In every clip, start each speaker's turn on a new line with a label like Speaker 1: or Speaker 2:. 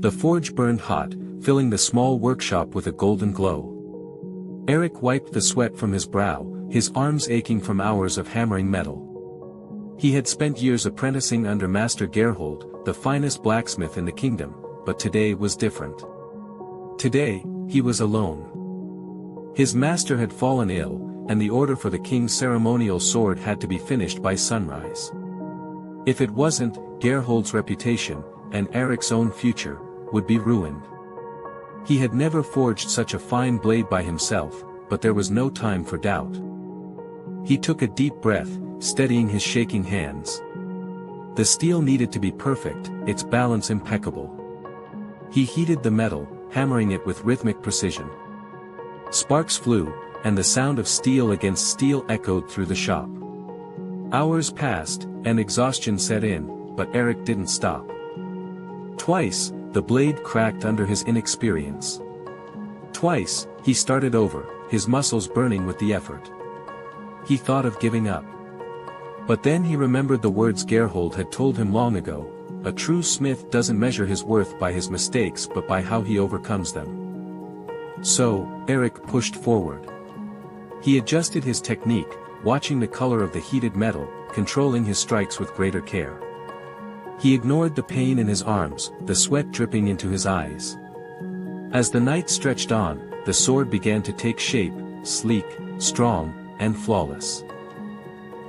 Speaker 1: The forge burned hot, filling the small workshop with a golden glow. Eric wiped the sweat from his brow, his arms aching from hours of hammering metal. He had spent years apprenticing under Master Gerhold, the finest blacksmith in the kingdom, but today was different. Today, he was alone. His master had fallen ill, and the order for the king's ceremonial sword had to be finished by sunrise. If it wasn't, Gerhold's reputation, and Eric's own future, would be ruined. He had never forged such a fine blade by himself, but there was no time for doubt. He took a deep breath, steadying his shaking hands. The steel needed to be perfect, its balance impeccable. He heated the metal, hammering it with rhythmic precision. Sparks flew, and the sound of steel against steel echoed through the shop. Hours passed, and exhaustion set in, but Eric didn't stop. Twice, the blade cracked under his inexperience. Twice, he started over, his muscles burning with the effort. He thought of giving up. But then he remembered the words Gerhold had told him long ago: a true smith doesn't measure his worth by his mistakes but by how he overcomes them. So, Eric pushed forward. He adjusted his technique, watching the color of the heated metal, controlling his strikes with greater care. He ignored the pain in his arms, the sweat dripping into his eyes. As the night stretched on, the sword began to take shape, sleek, strong, and flawless.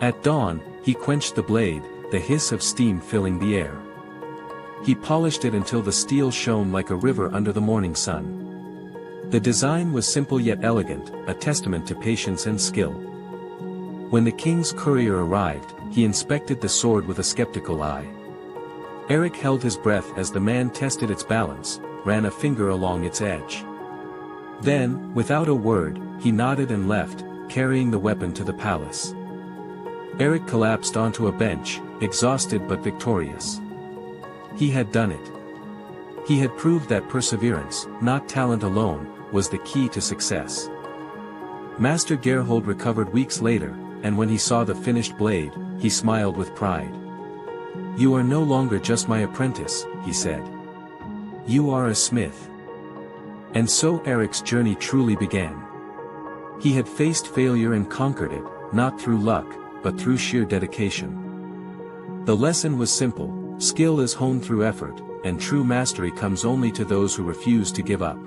Speaker 1: At dawn, he quenched the blade, the hiss of steam filling the air. He polished it until the steel shone like a river under the morning sun. The design was simple yet elegant, a testament to patience and skill. When the king's courier arrived, he inspected the sword with a skeptical eye. Eric held his breath as the man tested its balance, ran a finger along its edge. Then, without a word, he nodded and left, carrying the weapon to the palace. Eric collapsed onto a bench, exhausted but victorious. He had done it. He had proved that perseverance, not talent alone, was the key to success. Master Gerhold recovered weeks later, and when he saw the finished blade, he smiled with pride. "You are no longer just my apprentice," he said. "You are a smith." And so Eric's journey truly began. He had faced failure and conquered it, not through luck, but through sheer dedication. The lesson was simple: skill is honed through effort, and true mastery comes only to those who refuse to give up.